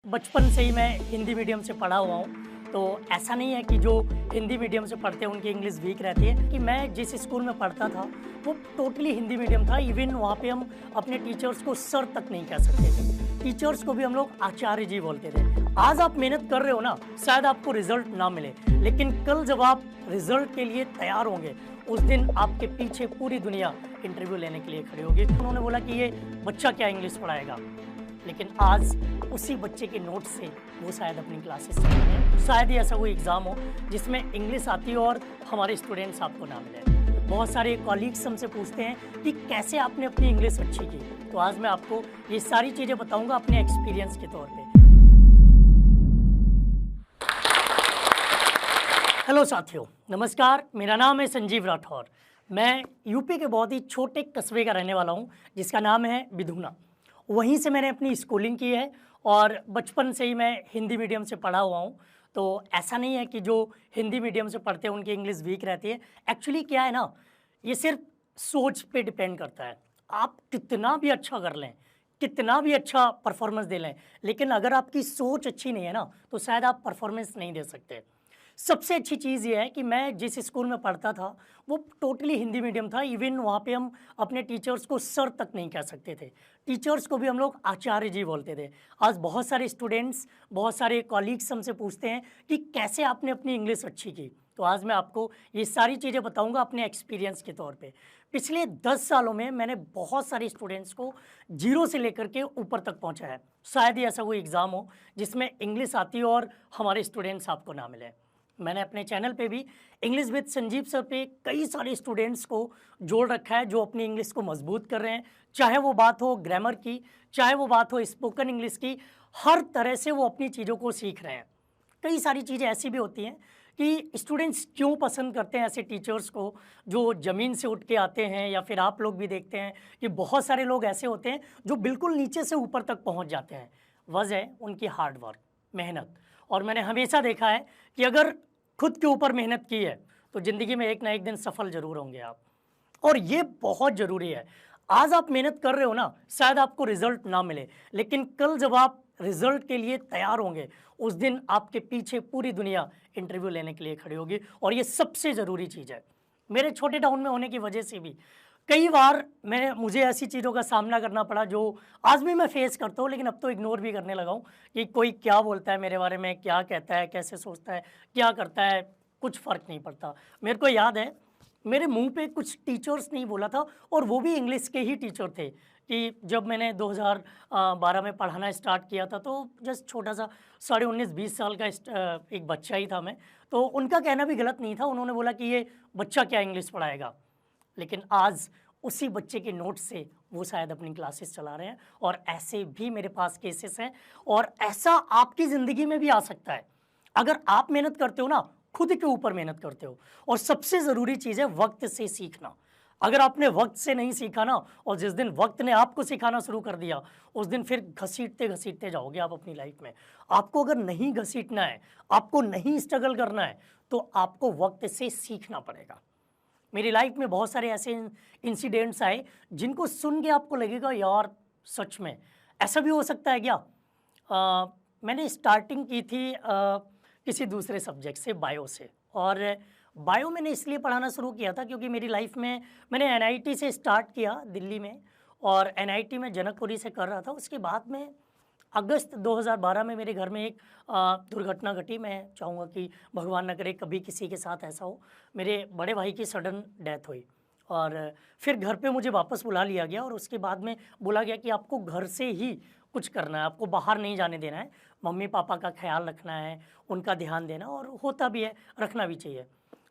बचपन से ही मैं हिंदी मीडियम से पढ़ा हुआ हूँ, तो ऐसा नहीं है कि जो हिंदी मीडियम से पढ़ते हैं उनकी इंग्लिश वीक रहती है। कि मैं जिस स्कूल में पढ़ता था वो टोटली हिंदी मीडियम था। इवन वहाँ पे हम अपने टीचर्स को सर तक नहीं कह सकते थे, टीचर्स को भी हम लोग आचार्य जी बोलते थे। आज आप मेहनत कर रहे हो ना, शायद आपको रिजल्ट ना मिले, लेकिन कल जब आप रिजल्ट के लिए तैयार होंगे उस दिन आपके पीछे पूरी दुनिया इंटरव्यू लेने के लिए खड़ी होगी। उन्होंने बोला कि ये बच्चा क्या इंग्लिश पढ़ाएगा, लेकिन आज उसी बच्चे के नोट से वो शायद अपनी क्लासेस चल रहे हैं। शायद ही ऐसा कोई एग्ज़ाम हो जिसमें इंग्लिश आती हो और हमारे स्टूडेंट्स आपको ना मिले। बहुत सारे कॉलीग्स हमसे पूछते हैं कि कैसे आपने अपनी इंग्लिश अच्छी की, तो आज मैं आपको ये सारी चीज़ें बताऊंगा अपने एक्सपीरियंस के तौर पे। हेलो साथियों, नमस्कार। मेरा नाम है संजीव राठौर। मैं यूपी के बहुत ही छोटे कस्बे का रहने वाला हूँ जिसका नाम है बिधूना। वहीं से मैंने अपनी स्कूलिंग की है और बचपन से ही मैं हिंदी मीडियम से पढ़ा हुआ हूँ। तो ऐसा नहीं है कि जो हिंदी मीडियम से पढ़ते हैं उनकी इंग्लिश वीक रहती है। एक्चुअली क्या है ना, ये सिर्फ सोच पे डिपेंड करता है। आप कितना भी अच्छा कर लें, कितना भी अच्छा परफॉर्मेंस दे लें, लेकिन अगर आपकी सोच अच्छी नहीं है ना, तो शायद आप परफॉर्मेंस नहीं दे सकते। सबसे अच्छी चीज़ ये है कि मैं जिस स्कूल में पढ़ता था वो टोटली हिंदी मीडियम था। इवन वहाँ पे हम अपने टीचर्स को सर तक नहीं कह सकते थे, टीचर्स को भी हम लोग आचार्य जी बोलते थे। आज बहुत सारे स्टूडेंट्स, बहुत सारे कॉलीग्स हमसे पूछते हैं कि कैसे आपने अपनी इंग्लिश अच्छी की, तो आज मैं आपको ये सारी चीज़ें बताऊंगा अपने एक्सपीरियंस के तौर पे। पिछले 10 सालों में मैंने बहुत सारे स्टूडेंट्स को जीरो से लेकर के ऊपर तक पहुँचाया है। शायद ही ऐसा कोई एग्ज़ाम हो जिसमें इंग्लिश आती हो और हमारे स्टूडेंट्स आपको ना मिले। मैंने अपने चैनल पे भी इंग्लिश विद संजीव सर पे कई सारे स्टूडेंट्स को जोड़ रखा है जो अपनी इंग्लिश को मजबूत कर रहे हैं। चाहे वो बात हो ग्रामर की, चाहे वो बात हो स्पोकन इंग्लिश की, हर तरह से वो अपनी चीज़ों को सीख रहे हैं। कई सारी चीज़ें ऐसी भी होती हैं कि स्टूडेंट्स क्यों पसंद करते हैं ऐसे टीचर्स को जो ज़मीन से उठ के आते हैं, या फिर आप लोग भी देखते हैं कि बहुत सारे लोग ऐसे होते हैं जो बिल्कुल नीचे से ऊपर तक पहुँच जाते हैं। वजह उनकी हार्ड वर्क, मेहनत। और मैंने हमेशा देखा है कि अगर खुद के ऊपर मेहनत की है तो ज़िंदगी में एक ना एक दिन सफल ज़रूर होंगे आप, और ये बहुत ज़रूरी है। आज आप मेहनत कर रहे हो ना, शायद आपको रिजल्ट ना मिले, लेकिन कल जब आप रिजल्ट के लिए तैयार होंगे उस दिन आपके पीछे पूरी दुनिया इंटरव्यू लेने के लिए खड़ी होगी, और ये सबसे ज़रूरी चीज़ है। मेरे छोटे टाउन में होने की वजह से भी कई बार मुझे ऐसी चीज़ों का सामना करना पड़ा जो आज भी मैं फेस करता हूँ, लेकिन अब तो इग्नोर भी करने लगा हूँ कि कोई क्या बोलता है मेरे बारे में, क्या कहता है, कैसे सोचता है, क्या करता है, कुछ फ़र्क नहीं पड़ता। मेरे को याद है मेरे मुंह पे कुछ टीचर्स नहीं बोला था, और वो भी इंग्लिश के ही टीचर थे। कि जब मैंने 2012 में पढ़ाना स्टार्ट किया था तो जस्ट छोटा सा 19-20 साल का एक बच्चा ही था मैं। तो उनका कहना भी गलत नहीं था, उन्होंने बोला कि ये बच्चा क्या इंग्लिश पढ़ाएगा, लेकिन आज उसी बच्चे के नोट से वो शायद अपनी क्लासेस चला रहे हैं। और ऐसे भी मेरे पास केसेस हैं, और ऐसा आपकी ज़िंदगी में भी आ सकता है अगर आप मेहनत करते हो ना, खुद के ऊपर मेहनत करते हो। और सबसे ज़रूरी चीज़ है वक्त से सीखना। अगर आपने वक्त से नहीं सीखा ना, और जिस दिन वक्त ने आपको सिखाना शुरू कर दिया उस दिन फिर घसीटते घसीटते जाओगे आप अपनी लाइफ में। आपको अगर नहीं घसीटना है, आपको नहीं स्ट्रगल करना है, तो आपको वक्त से सीखना पड़ेगा। मेरी लाइफ में बहुत सारे ऐसे इंसिडेंट्स आए जिनको सुन के आपको लगेगा यार सच में ऐसा भी हो सकता है क्या। मैंने स्टार्टिंग की थी किसी दूसरे सब्जेक्ट से, बायो से। और बायो मैंने इसलिए पढ़ाना शुरू किया था क्योंकि मेरी लाइफ में मैंने एनआईटी से स्टार्ट किया दिल्ली में, और एनआईटी में जनकपुरी से कर रहा था। उसके बाद में अगस्त 2012 में मेरे घर में एक दुर्घटना घटी। मैं चाहूँगा कि भगवान न करे कभी किसी के साथ ऐसा हो। मेरे बड़े भाई की सडन डेथ हुई, और फिर घर पे मुझे वापस बुला लिया गया, और उसके बाद में बोला गया कि आपको घर से ही कुछ करना है, आपको बाहर नहीं जाने देना है, मम्मी पापा का ख्याल रखना है, उनका ध्यान देना, और होता भी है, रखना भी चाहिए।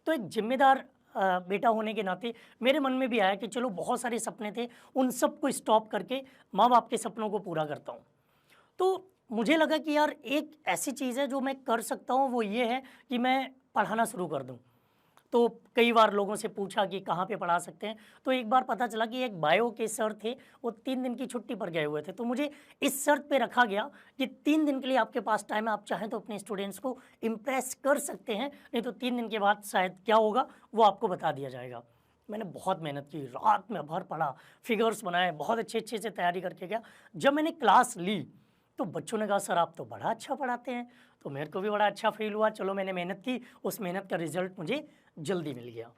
तो एक जिम्मेदार बेटा होने के नाते मेरे मन में भी आया कि चलो बहुत सारे सपने थे, उन सब को स्टॉप करके माँ बाप के सपनों को पूरा करता हूँ। तो मुझे लगा कि यार एक ऐसी चीज़ है जो मैं कर सकता हूँ, वो ये है कि मैं पढ़ाना शुरू कर दूँ। तो कई बार लोगों से पूछा कि कहाँ पे पढ़ा सकते हैं, तो एक बार पता चला कि एक बायो के सर थे, वो 3 दिन की छुट्टी पर गए हुए थे। तो मुझे इस शर्त पे रखा गया कि 3 दिन के लिए आपके पास टाइम है, आप चाहें तो अपने स्टूडेंट्स को इम्प्रेस कर सकते हैं, नहीं तो 3 दिन के बाद शायद क्या होगा वो आपको बता दिया जाएगा। मैंने बहुत मेहनत की, रात में भर पढ़ा, फिगर्स बनाए, बहुत अच्छे से तैयारी करके गया। जब मैंने क्लास ली तो बच्चों ने कहा सर आप तो बड़ा अच्छा पढ़ाते हैं। तो मेरे को भी बड़ा अच्छा फ़ील हुआ, चलो मैंने मेहनत की, उस मेहनत का रिज़ल्ट मुझे जल्दी मिल गया।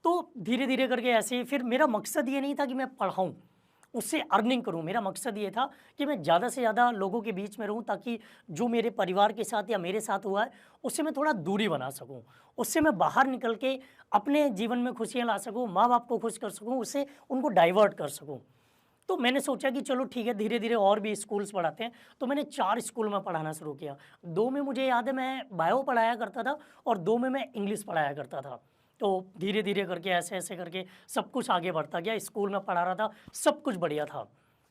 तो धीरे-धीरे करके ऐसे ही फिर मेरा मकसद ये नहीं था कि मैं पढ़ाऊँ, उससे अर्निंग करूँ। मेरा मकसद ये था कि मैं ज़्यादा से ज़्यादा लोगों के बीच में रहूँ, ताकि जो मेरे परिवार के साथ या मेरे साथ हुआ है, उससे मैं थोड़ा दूरी बना सकूँ। उससे मैं बाहर निकल के अपने जीवन में खुशियाँ ला सकूँ, माँ-बाप को खुश कर सकूँ, उससे उनको डाइवर्ट कर सकूँ। तो मैंने सोचा कि चलो ठीक है, धीरे-धीरे और भी स्कूल्स पढ़ाते हैं। तो मैंने 4 स्कूल में पढ़ाना शुरू किया। 2 में मुझे याद है मैं बायो पढ़ाया करता था और 2 में मैं इंग्लिश पढ़ाया करता था। तो धीरे-धीरे करके ऐसे-ऐसे करके सब कुछ आगे बढ़ता गया। स्कूल में पढ़ा रहा था, सब कुछ बढ़िया था।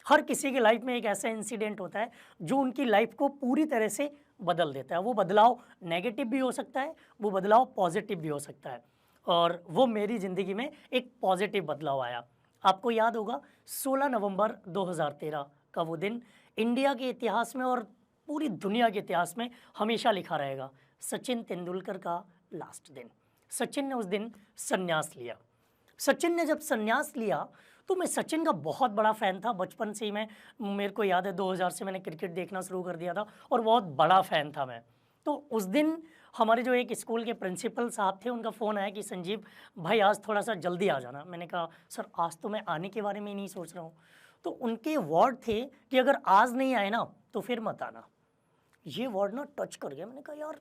हर किसी की लाइफ में एक ऐसा इंसिडेंट होता है जो उनकी लाइफ को पूरी तरह से बदल देता है। वो बदलाव नेगेटिव भी हो सकता है, वो बदलाव पॉजिटिव भी हो सकता है, और वो मेरी ज़िंदगी में एक पॉजिटिव बदलाव आया। आपको याद होगा 16 नवंबर 2013 का वो दिन इंडिया के इतिहास में और पूरी दुनिया के इतिहास में हमेशा लिखा रहेगा, सचिन तेंदुलकर का लास्ट दिन। सचिन ने उस दिन संन्यास लिया। सचिन ने जब संन्यास लिया तो मैं सचिन का बहुत बड़ा फ़ैन था। बचपन से ही मेरे को याद है 2000 से मैंने क्रिकेट देखना शुरू कर दिया था और बहुत बड़ा फ़ैन था मैं। तो उस दिन हमारे जो एक स्कूल के प्रिंसिपल साहब थे, उनका फ़ोन आया कि संजीव भाई आज थोड़ा-सा जल्दी आ जाना। मैंने कहा सर आज तो मैं आने के बारे में ही नहीं सोच रहा हूँ। तो उनके वर्ड थे कि अगर आज नहीं आए ना तो फिर मत आना। ये वर्ड ना टच कर गया। मैंने कहा यार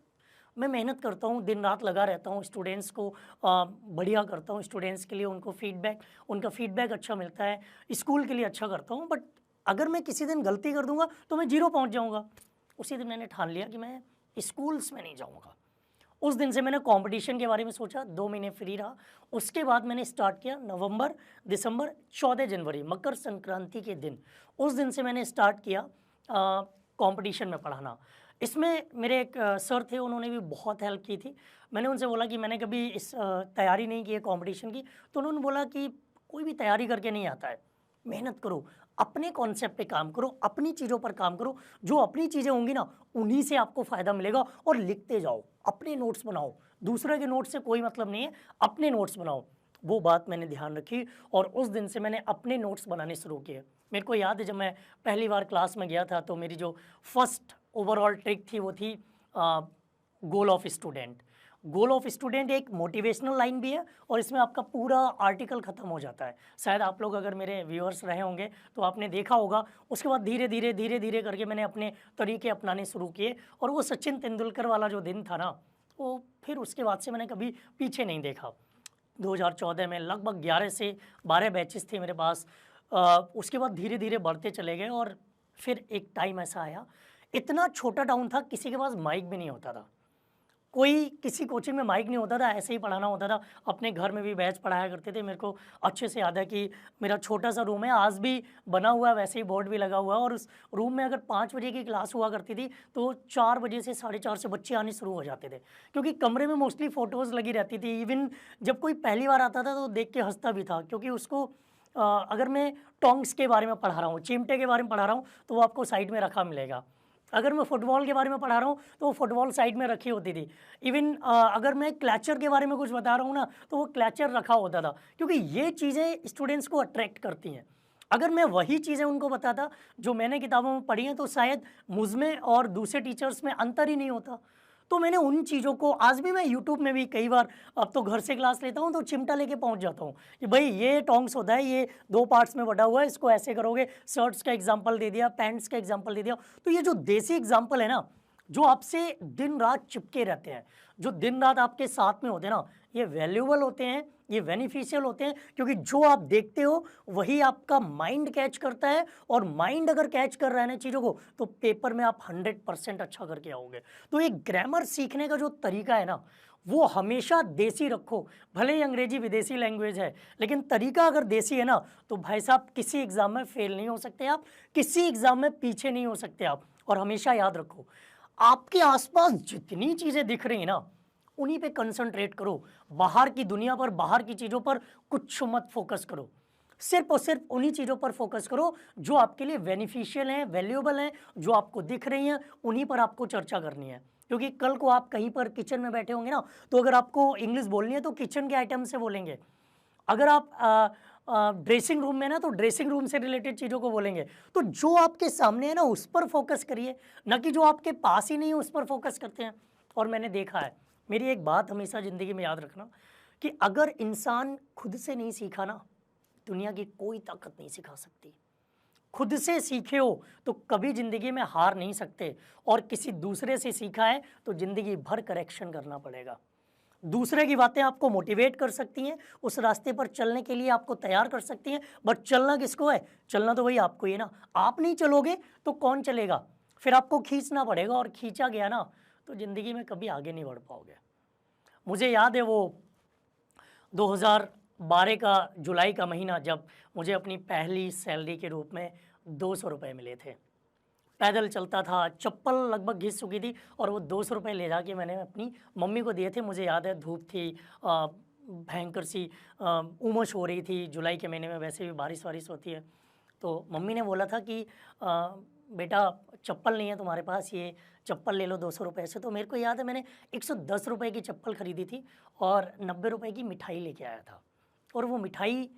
मैं मेहनत करता हूँ, दिन रात लगा रहता हूँ, स्टूडेंट्स को बढ़िया करता हूँ, स्टूडेंट्स के लिए उनका फीडबैक अच्छा मिलता है, स्कूल के लिए अच्छा करता हूँ, बट अगर मैं किसी दिन गलती कर दूंगा तो मैं जीरो पहुँच जाऊँगा। उसी दिन मैंने ठान लिया कि मैं स्कूल्स में नहीं जाऊँगा। उस दिन से मैंने कंपटीशन के बारे में सोचा, 2 महीने फ्री रहा। उसके बाद मैंने स्टार्ट किया नवंबर, दिसंबर, 14 जनवरी मकर संक्रांति के दिन, उस दिन से मैंने स्टार्ट किया कंपटीशन में पढ़ाना। इसमें मेरे एक सर थे, उन्होंने भी बहुत हेल्प की थी। मैंने उनसे बोला कि मैंने कभी इस तैयारी नहीं की है कंपटीशन की, तो उन्होंने बोला कि कोई भी तैयारी करके नहीं आता है, मेहनत करो, अपने कॉन्सेप्ट पे काम करो, अपनी चीज़ों पर काम करो, जो अपनी चीज़ें होंगी ना उन्हीं से आपको फ़ायदा मिलेगा, और लिखते जाओ, अपने नोट्स बनाओ, दूसरे के नोट्स से कोई मतलब नहीं है, अपने नोट्स बनाओ। वो बात मैंने ध्यान रखी और उस दिन से मैंने अपने नोट्स बनाने शुरू किए। मेरे को याद है जब मैं पहली बार क्लास में गया था तो मेरी जो फर्स्ट ओवरऑल ट्रिक थी वो थी goal of student. Goal of student एक मोटिवेशनल लाइन भी है और इसमें आपका पूरा आर्टिकल ख़त्म हो जाता है। शायद आप लोग अगर मेरे व्यूअर्स रहे होंगे तो आपने देखा होगा। उसके बाद धीरे धीरे करके मैंने अपने तरीके अपनाने शुरू किए और वो सचिन तेंदुलकर वाला जो दिन था ना, वो फिर उसके बाद से मैंने कभी पीछे नहीं देखा। 2014 में लगभग 11 से 12 बैचेस थे मेरे पास। उसके बाद धीरे धीरे बढ़ते चले गए और फिर एक टाइम ऐसा आया, इतना छोटा टाउन था, किसी के पास माइक भी नहीं होता था, कोई किसी कोचिंग में माइक नहीं होता था, ऐसे ही पढ़ाना होता था। अपने घर में भी बैच पढ़ाया करते थे। मेरे को अच्छे से याद है कि मेरा छोटा सा रूम है, आज भी बना हुआ है, वैसे ही बोर्ड भी लगा हुआ है, और उस रूम में अगर 5 बजे की क्लास हुआ करती थी तो 4 बजे से 4:30 से बच्चे आने शुरू हो जाते थे, क्योंकि कमरे में मोस्टली फ़ोटोज़ लगी रहती थी। इवन जब कोई पहली बार आता था तो देख के हंसता भी था, क्योंकि उसको अगर मैं टोंग्स के बारे में पढ़ा रहा हूँ, चिमटे के बारे में पढ़ा रहा हूँ, तो वो आपको साइड में रखा मिलेगा। अगर मैं फुटबॉल के बारे में पढ़ा रहा हूँ तो वो फुटबॉल साइड में रखी होती थी। इवन अगर मैं क्लैचर के बारे में कुछ बता रहा हूँ ना, तो वो क्लैचर रखा होता था, क्योंकि ये चीज़ें स्टूडेंट्स को अट्रैक्ट करती हैं। अगर मैं वही चीज़ें उनको बताता जो मैंने किताबों में पढ़ी हैं, तो शायद मुझ में और दूसरे टीचर्स में अंतर ही नहीं होता। तो मैंने उन चीज़ों को, आज भी मैं यूट्यूब में भी कई बार, अब तो घर से क्लास लेता हूँ तो चिमटा लेके पहुँच जाता हूँ कि भाई ये टोंग्स होता है, ये 2 पार्ट्स में बटा हुआ है, इसको ऐसे करोगे। शर्ट्स का एग्जाम्पल दे दिया, पैंट्स का एग्जाम्पल दे दिया। तो ये जो देसी एग्जाम्पल है ना, जो आपसे दिन रात चिपके रहते हैं, जो दिन रात आपके साथ में होते हैं ना, ये वैल्यूबल होते हैं, ये बेनिफिशियल होते हैं, क्योंकि जो आप देखते हो वही आपका माइंड कैच करता है, और माइंड अगर कैच कर रहा है ना चीज़ों को, तो पेपर में आप 100% अच्छा करके आओगे। तो ये ग्रामर सीखने का जो तरीका है ना, वो हमेशा देसी रखो। भले ही अंग्रेजी विदेशी लैंग्वेज है, लेकिन तरीका अगर देसी है ना, तो भाई साहब किसी एग्ज़ाम में फेल नहीं हो सकते आप, किसी एग्ज़ाम में पीछे नहीं हो सकते आप। और हमेशा याद रखो, आपके आसपास जितनी चीज़ें दिख रही हैं ना, उन्हीं पे कंसंट्रेट करो। बाहर की दुनिया पर, बाहर की चीज़ों पर कुछ मत फोकस करो। सिर्फ और सिर्फ उन्हीं चीज़ों पर फोकस करो जो आपके लिए बेनिफिशियल हैं, वैल्यूएबल हैं, जो आपको दिख रही हैं, उन्हीं पर आपको चर्चा करनी है। क्योंकि कल को आप कहीं पर किचन में बैठे होंगे ना, तो अगर आपको इंग्लिश बोलनी है तो किचन के आइटम से बोलेंगे। अगर आप ड्रेसिंग रूम में ना, तो ड्रेसिंग रूम से रिलेटेड चीज़ों को बोलेंगे। तो जो आपके सामने है ना उस पर फोकस करिए, ना कि जो आपके पास ही नहीं है उस पर फोकस करते हैं। और मैंने देखा है, मेरी एक बात हमेशा ज़िंदगी में याद रखना कि अगर इंसान खुद से नहीं सीखा ना, दुनिया की कोई ताकत नहीं सिखा सकती। खुद से सीखे हो तो कभी ज़िंदगी में हार नहीं सकते, और किसी दूसरे से सीखा है तो ज़िंदगी भर करेक्शन करना पड़ेगा। दूसरे की बातें आपको मोटिवेट कर सकती हैं, उस रास्ते पर चलने के लिए आपको तैयार कर सकती हैं, बट चलना किसको है? चलना तो वही आपको ही है ना। आप नहीं चलोगे तो कौन चलेगा? फिर आपको खींचना पड़ेगा, और खींचा गया ना तो ज़िंदगी में कभी आगे नहीं बढ़ पाओगे। मुझे याद है वो 2012 का जुलाई का महीना, जब मुझे अपनी पहली सैलरी के रूप में 200 रुपये मिले थे। पैदल चलता था, चप्पल लगभग घिस चुकी थी, और वो 200 रुपये ले जाके मैंने अपनी मम्मी को दिए थे। मुझे याद है धूप थी, भयंकर सी उमस हो रही थी, जुलाई के महीने में वैसे भी बारिश वारिश होती है। तो मम्मी ने बोला था कि बेटा चप्पल नहीं है तुम्हारे पास, ये चप्पल ले लो 200 रुपये से। तो मेरे को याद है मैंने 110 रुपये की चप्पल खरीदी थी और 90 रुपये की मिठाई लेके आया था। और वो मिठाई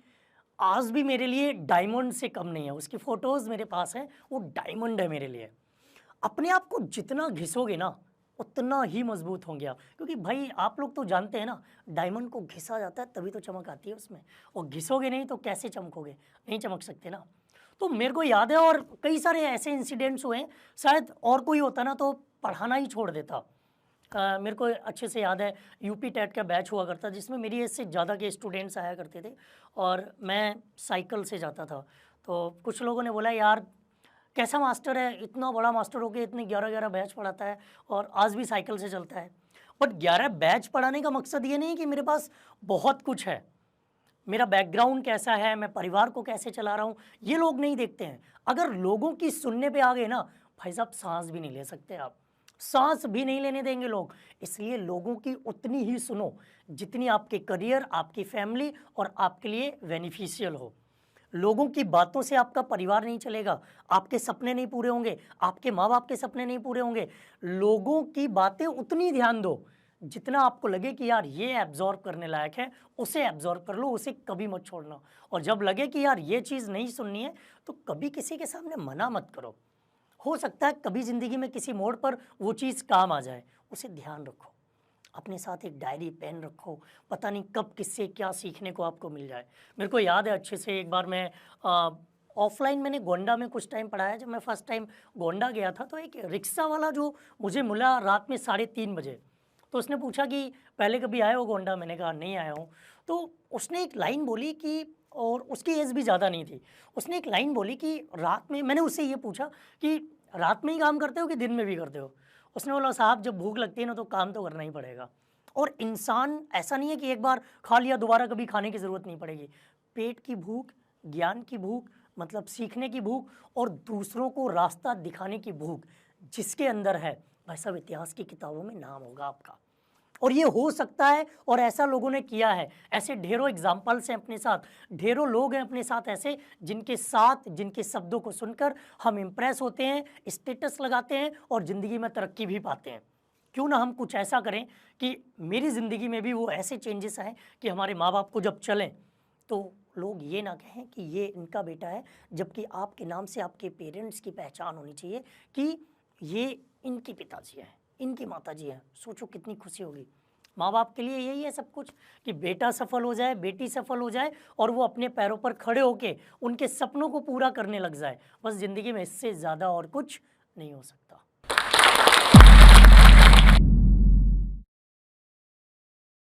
आज भी मेरे लिए डायमंड से कम नहीं है, उसकी फ़ोटोज़ मेरे पास हैं, वो डायमंड है मेरे लिए। अपने आप को जितना घिसोगे ना उतना ही मजबूत होंगे आप, क्योंकि भाई आप लोग तो जानते हैं ना, डायमंड को घिसा जाता है तभी तो चमक आती है उसमें, और घिसोगे नहीं तो कैसे चमकोगे? नहीं चमक सकते ना। तो मेरे को याद है, और कई सारे ऐसे इंसिडेंट्स हुए हैं, शायद और कोई होता ना तो पढ़ाना ही छोड़ देता। मेरे को अच्छे से याद है, यूपी टेट का बैच हुआ करता जिसमें मेरी एज से ज़्यादा के स्टूडेंट्स आया करते थे, और मैं साइकिल से जाता था। तो कुछ लोगों ने बोला यार कैसा मास्टर है, इतना बड़ा मास्टर हो के इतने 11-11 बैच पढ़ाता है और आज भी साइकिल से चलता है। बट 11 बैच पढ़ाने का मकसद ये नहीं कि मेरे पास बहुत कुछ है, मेरा बैकग्राउंड कैसा है, मैं परिवार को कैसे चला रहा हूँ, ये लोग नहीं देखते हैं। अगर लोगों की सुनने पे आ गए ना भाई साहब, सांस भी नहीं ले सकते आप, सांस भी नहीं लेने देंगे लोग। इसलिए लोगों की उतनी ही सुनो जितनी आपके करियर, आपकी फैमिली और आपके लिए बेनिफिशियल हो। लोगों की बातों से आपका परिवार नहीं चलेगा, आपके सपने नहीं पूरे होंगे, आपके माँ बाप के सपने नहीं पूरे होंगे। लोगों की बातें उतनी ध्यान दो जितना आपको लगे कि यार ये एब्जॉर्ब करने लायक है, उसे एब्जॉर्ब कर लो, उसे कभी मत छोड़ना। और जब लगे कि यार ये चीज़ नहीं सुननी है तो कभी किसी के सामने मना मत करो। हो सकता है कभी ज़िंदगी में किसी मोड़ पर वो चीज़ काम आ जाए, उसे ध्यान रखो। अपने साथ एक डायरी पेन रखो, पता नहीं कब किससे क्या सीखने को आपको मिल जाए। मेरे को याद है अच्छे से, एक बार मैं ऑफलाइन मैंने गोंडा में कुछ टाइम पढ़ाया। जब मैं फ़र्स्ट टाइम गोंडा गया था तो एक रिक्शा वाला जो मुझे मिला रात में 3:30 बजे, तो उसने पूछा कि पहले कभी आए हो गोंडा? मैंने कहा नहीं आया हूँ। तो उसने एक लाइन बोली कि, और उसकी एज भी ज़्यादा नहीं थी, उसने एक लाइन बोली कि रात में, मैंने उससे ये पूछा कि रात में ही काम करते हो कि दिन में भी करते हो? उसने बोला साहब जब भूख लगती है ना तो काम तो करना ही पड़ेगा। और इंसान ऐसा नहीं है कि एक बार खा लिया दोबारा कभी खाने की ज़रूरत नहीं पड़ेगी। पेट की भूख, ज्ञान की भूख, मतलब सीखने की भूख, और दूसरों को रास्ता दिखाने की भूख जिसके अंदर है, भाई साहब इतिहास की किताबों में नाम होगा आपका। और ये हो सकता है, और ऐसा लोगों ने किया है। ऐसे ढेरों एग्जाम्पल्स हैं अपने साथ, ढेरों लोग हैं अपने साथ ऐसे जिनके साथ, जिनके शब्दों को सुनकर हम इम्प्रेस होते हैं, स्टेटस लगाते हैं और ज़िंदगी में तरक्की भी पाते हैं। क्यों ना हम कुछ ऐसा करें कि मेरी ज़िंदगी में भी वो ऐसे चेंजेस आएँ कि हमारे माँ बाप को जब चलें तो लोग ये ना कहें कि ये इनका बेटा है, जबकि आपके नाम से आपके पेरेंट्स की पहचान होनी चाहिए कि ये इनके पिताजी हैं, इनकी माताजी हैं। सोचो कितनी खुशी होगी। माँ बाप के लिए यही है सब कुछ, कि बेटा सफल हो जाए, बेटी सफल हो जाए, और वो अपने पैरों पर खड़े होके उनके सपनों को पूरा करने लग जाए। बस ज़िंदगी में इससे ज़्यादा और कुछ नहीं हो सकता।